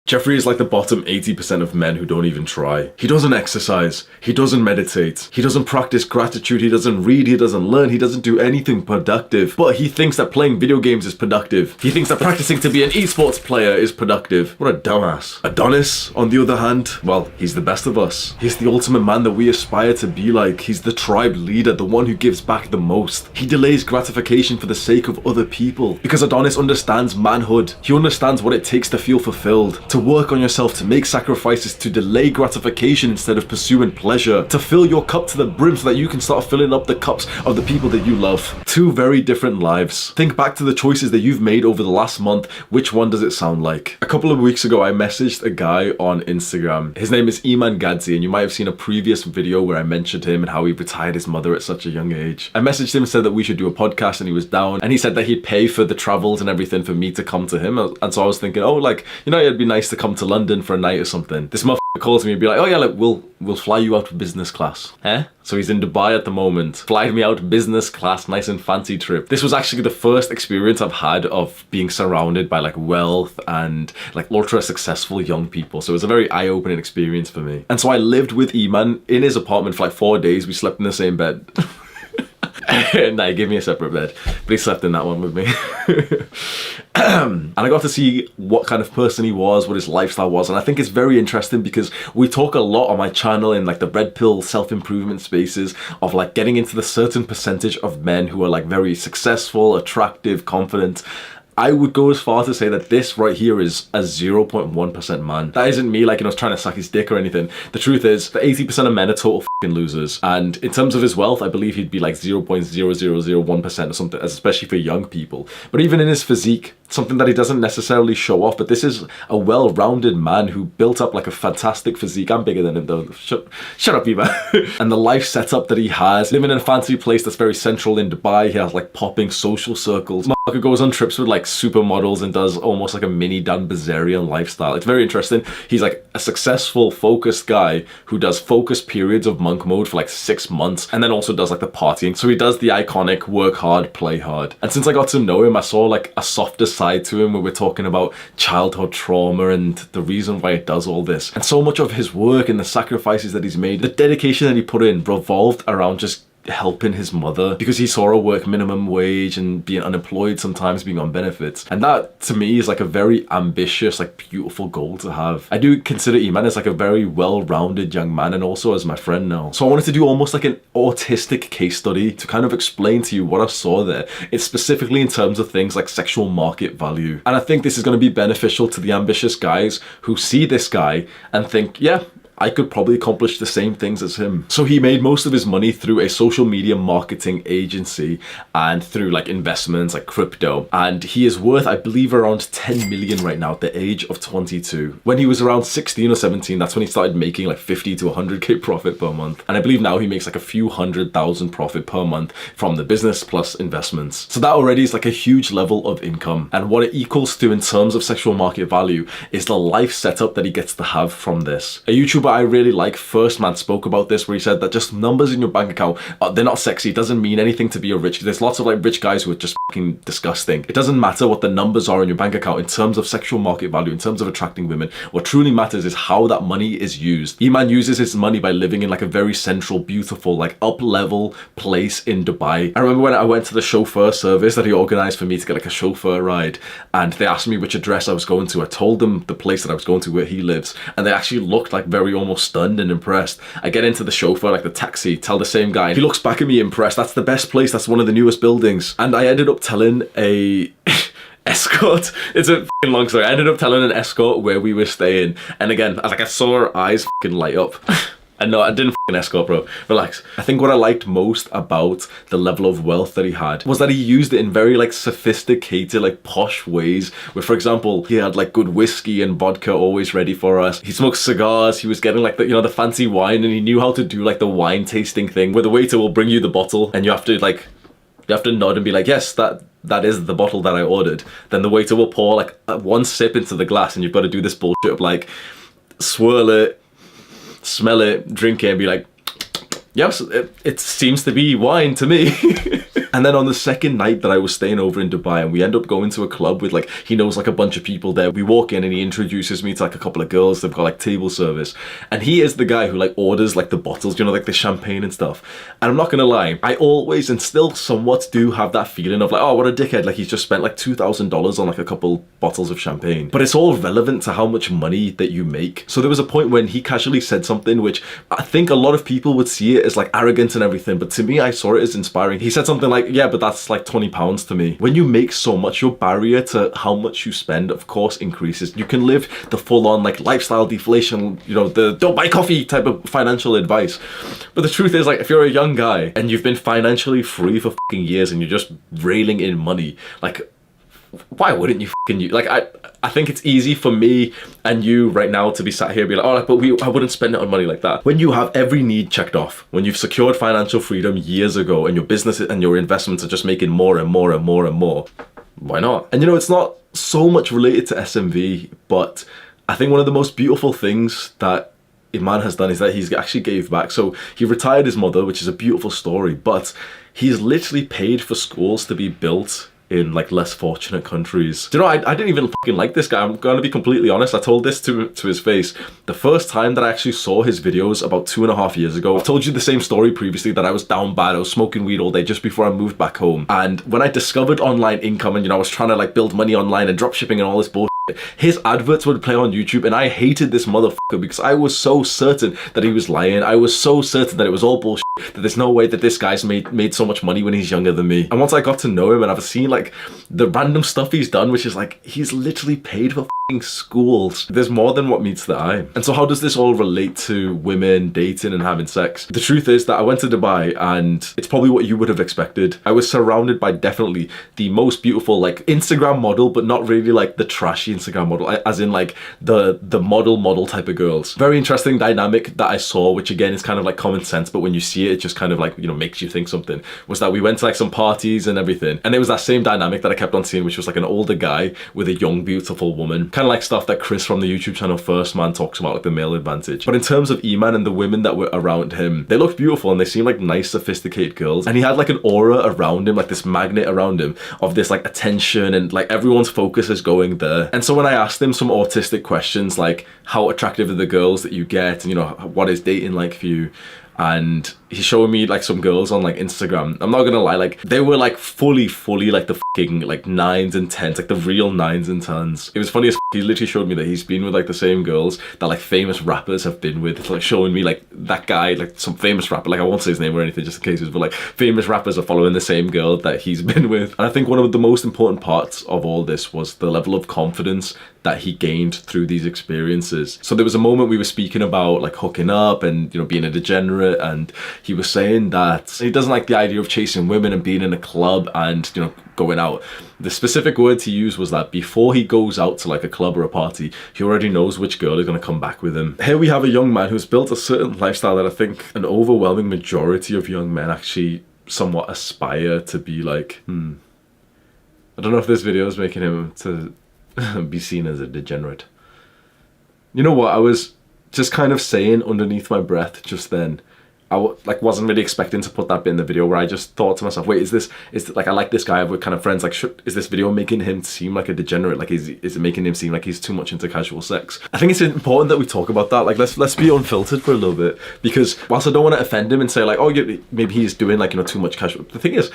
Jeffrey is like the bottom 80% of men who don't even try. He doesn't exercise, he doesn't meditate, he doesn't practice gratitude, he doesn't read, he doesn't learn, he doesn't do anything productive. But he thinks that playing video games is productive. He thinks that practicing to be an esports player is productive. What a dumbass. Adonis, on the other hand, well, he's the best of us. He's the ultimate man that we aspire to be like. He's the tribe leader, the one who gives back the most. He delays gratification for the sake of other people. Because Adonis understands manhood. He understands what it takes to feel fulfilled, to work on yourself, to make sacrifices, to delay gratification instead of pursuing pleasure, to fill your cup to the brim so that you can start filling up the cups of the people that you love. Two very different lives. Think back to the choices that you've made over the last month. Which one does it sound like? A couple of weeks ago, I messaged a guy on Instagram. His name is Iman Ghadzi, and you might have seen a previous video where I mentioned him and how he retired his mother at such a young age. I messaged him and said that we should do a podcast, and he was down, and he said that he'd pay for the travels and everything for me to come to him. And so I was thinking, oh, like, you know, it'd be nice to come to London for a night or something. This motherfucker calls me and be like, oh yeah, like, we'll fly you out for business class. So he's in Dubai at the moment. Flied me out business class, nice and fancy trip. This was actually the first experience I've had of being surrounded by like wealth and like ultra successful young people. So it was a very eye-opening experience for me. And so I lived with Iman in his apartment for like 4 days. We slept in the same bed. Nah, he gave me a separate bed, but he slept in that one with me. And I got to see what kind of person he was, what his lifestyle was, and I think it's very interesting because we talk a lot on my channel in like the red pill self-improvement spaces of like getting into the certain percentage of men who are like very successful, attractive, confident. I would go as far to say that this right here is a 0.1% man. That isn't me like, you know, trying to suck his dick or anything. The truth is that 80% of men are total fucking losers. And in terms of his wealth, I believe he'd be like 0.0001% or something, especially for young people. But even in his physique, something that he doesn't necessarily show off, but this is a well-rounded man who built up like a fantastic physique. I'm bigger than him though. Shut up, Eva. And the life setup that he has, living in a fancy place that's very central in Dubai. He has like popping social circles. Motherfucker goes on trips with like supermodels and does almost like a mini Dan Bilzerian lifestyle. It's very interesting. He's like a successful, focused guy who does focused periods of monk mode for like 6 months and then also does like the partying. So he does the iconic work hard, play hard. And since I got to know him, I saw like a softer side to him where we're talking about childhood trauma and the reason why it does all this. And so much of his work and the sacrifices that he's made, the dedication that he put in revolved around just helping his mother because he saw her work minimum wage and being unemployed, sometimes being on benefits. And that to me is like a very ambitious, like beautiful goal to have. I do consider Iman as like a very well-rounded young man and also as my friend now. So I wanted to do almost like an autistic case study to kind of explain to you what I saw there. It's specifically in terms of things like sexual market value. And I think this is going to be beneficial to the ambitious guys who see this guy and think, yeah, I could probably accomplish the same things as him. So he made most of his money through a social media marketing agency and through like investments like crypto. And he is worth, I believe, around 10 million right now at the age of 22. When he was around 16 or 17, that's when he started making like 50 to 100k profit per month. And I believe now he makes like a few 100,000 profit per month from the business plus investments. So that already is like a huge level of income. And what it equals to in terms of sexual market value is the life setup that he gets to have from this. A YouTuber I really like, First Man, spoke about this where he said that just numbers in your bank account, they're not sexy. It doesn't mean anything to be a rich. There's lots of like rich guys who are just fucking disgusting. It doesn't matter what the numbers are in your bank account in terms of sexual market value, in terms of attracting women. What truly matters is how that money is used. Iman uses his money by living in like a very central, beautiful, like up-level place in Dubai. I remember when I went to the chauffeur service that he organized for me to get like a chauffeur ride, and they asked me which address I was going to. I told them the place that I was going to where he lives, and they actually looked like very almost stunned and impressed. I get into the chauffeur, like the taxi, tell the same guy, and he looks back at me impressed. That's the best place, that's one of the newest buildings. And I ended up telling a escort, it's a fucking long story, I ended up telling an escort where we were staying, and again, like I saw her eyes fucking light up. And no, I didn't fucking escort, bro. Relax. I think what I liked most about the level of wealth that he had was that he used it in very like sophisticated, like posh ways. Where, for example, he had like good whiskey and vodka always ready for us. He smoked cigars. He was getting like the, you know, the fancy wine, and he knew how to do like the wine tasting thing where the waiter will bring you the bottle and you have to nod and be like, yes, that is the bottle that I ordered. Then the waiter will pour like one sip into the glass, and you've got to do this bullshit of like swirl it, smell it, drink it, and be like, yes, it seems to be wine to me. And then on the second night that I was staying over in Dubai, and we end up going to a club with like, he knows like a bunch of people there. We walk in and he introduces me to like a couple of girls. They've got like table service. And he is the guy who like orders like the bottles, you know, like the champagne and stuff. And I'm not gonna lie, I always and still somewhat do have that feeling of like, oh, what a dickhead. Like he's just spent like $2,000 on like a couple bottles of champagne. But it's all relevant to how much money that you make. So there was a point when he casually said something which I think a lot of people would see it as like arrogant and everything, but to me I saw it as inspiring. He said something like, yeah, but that's like £20 to me. When you make so much, your barrier to how much you spend of course increases. You can live the full-on like lifestyle deflation, you know, the don't buy coffee type of financial advice. But the truth is, like, if you're a young guy and you've been financially free for fucking years and you're just railing in money, like, why wouldn't you fucking use? Like, I think it's easy for me and you right now to be sat here and be like, oh, but I wouldn't spend it on money like that. When you have every need checked off, when you've secured financial freedom years ago and your business and your investments are just making more and more and more and more, why not? And you know, it's not so much related to SMV, but I think one of the most beautiful things that Iman has done is that he's actually gave back. So he retired his mother, which is a beautiful story, but he's literally paid for schools to be built in like less fortunate countries. Do you know, I didn't even fucking like this guy. I'm gonna be completely honest. I told this to his face. The first time that I actually saw his videos about 2.5 years ago, I've told you the same story previously, that I was down bad. I was smoking weed all day just before I moved back home. And when I discovered online income and, you know, I was trying to like build money online and drop shipping and all this bullshit, his adverts would play on YouTube and I hated this motherfucker because I was so certain that he was lying. I was so certain that it was all bullshit, that there's no way that this guy's made so much money when he's younger than me. And once I got to know him and I've seen like the random stuff he's done, which is like, he's literally paid for schools. There's more than what meets the eye. And so how does this all relate to women dating and having sex? The truth is that I went to Dubai and it's probably what you would have expected. I was surrounded by definitely the most beautiful like Instagram model, but not really like the trashy Instagram model, as in like the model type of girls. Very interesting dynamic that I saw, which again is kind of like common sense, but when you see it, it just kind of like, you know, makes you think something, was that we went to like some parties and everything, and it was that same dynamic that I kept on seeing, which was like an older guy with a young beautiful woman. Kind of like stuff that Chris from the YouTube channel First Man talks about, like the male advantage. But in terms of Iman and the women that were around him, they looked beautiful and they seemed like nice, sophisticated girls. And he had like an aura around him, like this magnet around him of this like attention, and like everyone's focus is going there. And so when I asked him some autistic questions like, how attractive are the girls that you get, and you know, what is dating like for you? And he's showing me like some girls on like Instagram. I'm not gonna lie, like they were like fully like the fucking like 9s and 10s, like the real 9s and 10s. It was funny as he literally showed me that he's been with like the same girls that like famous rappers have been with. It's like showing me like that guy, like some famous rapper, like I won't say his name or anything just in case, but like famous rappers are following the same girl that he's been with. And I think one of the most important parts of all this was the level of confidence that he gained through these experiences. So there was a moment we were speaking about like hooking up and, you know, being a degenerate, and he was saying that he doesn't like the idea of chasing women and being in a club and, you know, going out. The specific word he used was that before he goes out to like a club or a party, he already knows which girl is going to come back with him. Here we have a young man who's built a certain lifestyle that I think an overwhelming majority of young men actually somewhat aspire to be like. I don't know if this video is making him to be seen as a degenerate. You know what, I was just kind of saying underneath my breath just then, I wasn't really expecting to put that bit in the video, where I just thought to myself, wait, is like, I like this guy, we're kind of friends, like is this video making him seem like a degenerate? Like is it making him seem like he's too much into casual sex? I think it's important that we talk about that. Like let's be unfiltered for a little bit, because whilst I don't want to offend him and say like, oh yeah, maybe he's doing like, you know, too much casual, the thing is,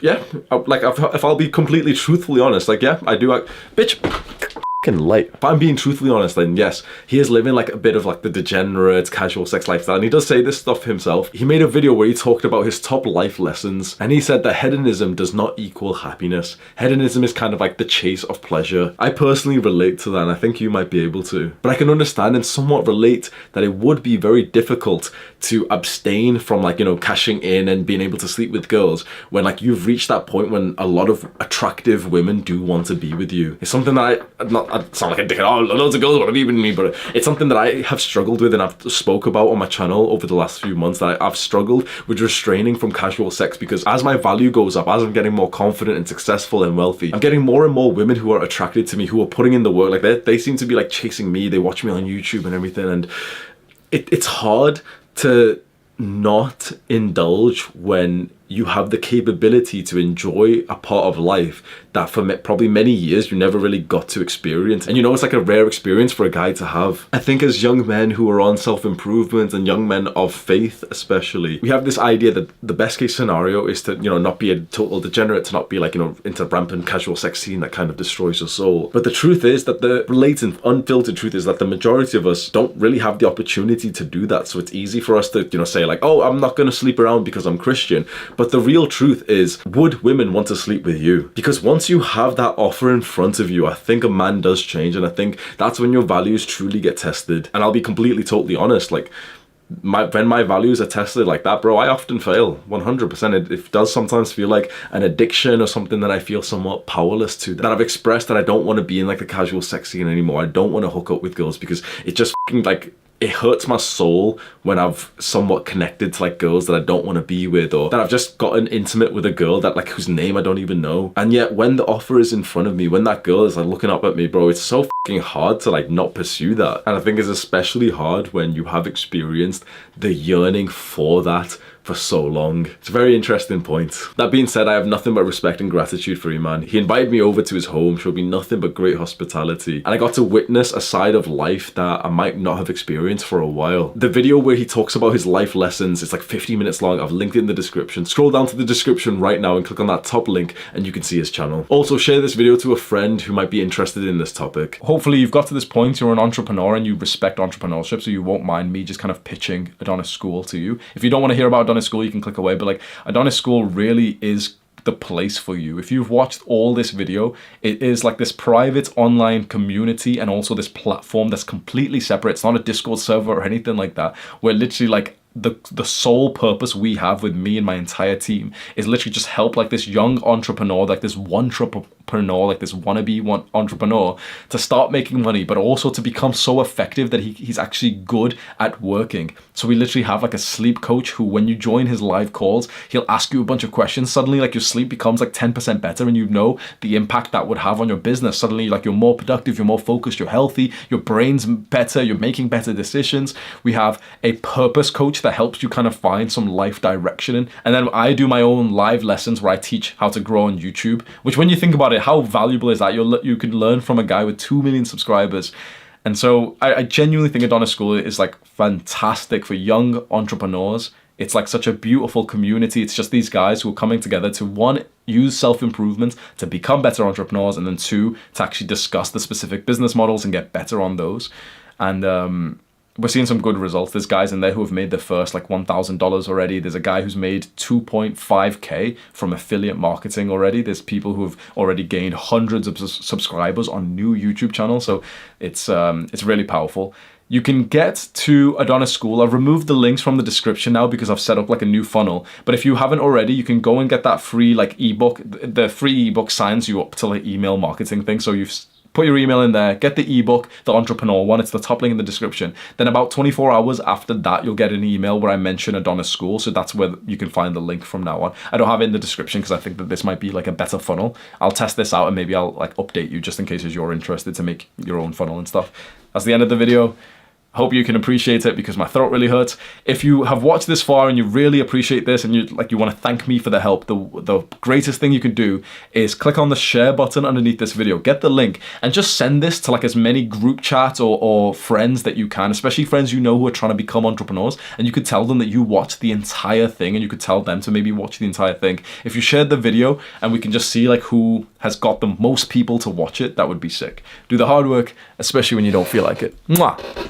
yeah, like if I'll be completely truthfully honest, like yeah, I do, like, bitch, light. If I'm being truthfully honest, then yes, he is living like a bit of like the degenerate casual sex lifestyle, and he does say this stuff himself. He made a video where he talked about his top life lessons, and he said that hedonism does not equal happiness. Hedonism is kind of like the chase of pleasure. I personally relate to that, and I think you might be able to. But I can understand and somewhat relate that it would be very difficult to abstain from like, you know, cashing in and being able to sleep with girls when like you've reached that point when a lot of attractive women do want to be with you. It's something that I sound like a dickhead, oh, loads of girls want to be with me, but it's something that I have struggled with and I've spoke about on my channel over the last few months, that I've struggled with restraining from casual sex, because as my value goes up, as I'm getting more confident and successful and wealthy, I'm getting more and more women who are attracted to me, who are putting in the work. Like they seem to be like chasing me, they watch me on YouTube and everything, and it's hard to not indulge when you have the capability to enjoy a part of life that for probably many years you never really got to experience. And you know, it's like a rare experience for a guy to have. I think as young men who are on self-improvement, and young men of faith especially, we have this idea that the best case scenario is to, you know, not be a total degenerate, to not be like, you know, into rampant casual sex scene that kind of destroys your soul. But the truth is that the blatant, unfiltered truth is that the majority of us don't really have the opportunity to do that. So it's easy for us to, you know, say like, oh, I'm not going to sleep around because I'm Christian. But the real truth is, would women want to sleep with you? Because once you have that offer in front of you, I think a man does change, and I think that's when your values truly get tested. And I'll be completely, totally honest, like, when my values are tested like that, bro, I often fail 100%. It does sometimes feel like an addiction or something that I feel somewhat powerless to, that I've expressed that I don't want to be in like the casual sex scene anymore. I don't want to hook up with girls because it just like, it hurts my soul when I've somewhat connected to like girls that I don't want to be with, or that I've just gotten intimate with a girl that like whose name I don't even know. And yet when the offer is in front of me, when that girl is like looking up at me, bro, it's so fucking hard to like not pursue that. And I think it's especially hard when you have experienced the yearning for that for so long. It's a very interesting point. That being said, I have nothing but respect and gratitude for Iman. He invited me over to his home, showed me nothing but great hospitality, and I got to witness a side of life that I might not have experienced for a while. The video where he talks about his life lessons, it's like 50 minutes long. I've linked it in the description. Scroll down to the description right now and click on that top link and you can see his channel. Also, share this video to a friend who might be interested in this topic. Hopefully you've got to this point, you're an entrepreneur and you respect entrepreneurship, so you won't mind me just kind of pitching Adonis School to you. If you don't want to hear about Adonis School, you can click away, but like, Adonis School really is the place for you. If you've watched all this video, it is like this private online community and also this platform that's completely separate. It's not a Discord server or anything like that. We're literally like, the sole purpose we have with me and my entire team is literally just help like this young entrepreneur, like this entrepreneur, like this wannabe entrepreneur, to start making money, but also to become so effective that he's actually good at working. So we literally have like a sleep coach who, when you join his live calls, he'll ask you a bunch of questions. Suddenly like your sleep becomes like 10% better, and you know the impact that would have on your business. Suddenly like you're more productive, you're more focused, you're healthy, your brain's better, you're making better decisions. We have a purpose coach that helps you kind of find some life direction in. And then I do my own live lessons where I teach how to grow on YouTube, which when you think about it, how valuable is that? You can learn from a guy with 2 million subscribers. And so I genuinely think Adonis School is like fantastic for young entrepreneurs. It's like such a beautiful community. It's just these guys who are coming together to, one, use self-improvement to become better entrepreneurs, and then two, to actually discuss the specific business models and get better on those. And we're seeing some good results. There's guys in there who have made their first like $1,000 already. There's a guy who's made 2.5K from affiliate marketing already. There's people who have already gained hundreds of subscribers on new YouTube channels. So it's really powerful. You can get to Adonis School. I've removed the links from the description now because I've set up like a new funnel. But if you haven't already, you can go and get that free like ebook. The free ebook signs you up to like email marketing thing. So you've put your email in there, get the ebook, the entrepreneur one. It's the top link in the description. Then about 24 hours after that, you'll get an email where I mention Adonis School. So that's where you can find the link from now on. I don't have it in the description because I think that this might be like a better funnel. I'll test this out and maybe I'll like update you just in case you're interested to make your own funnel and stuff. That's the end of the video. Hope you can appreciate it because my throat really hurts. If you have watched this far and you really appreciate this and you want to thank me for the help, the greatest thing you can do is click on the share button underneath this video, get the link, and just send this to like as many group chats or friends that you can, especially friends you know who are trying to become entrepreneurs, and you could tell them that you watched the entire thing, and you could tell them to maybe watch the entire thing. If you shared the video and we can just see like who has got the most people to watch it, that would be sick. Do the hard work, especially when you don't feel like it. Mwah!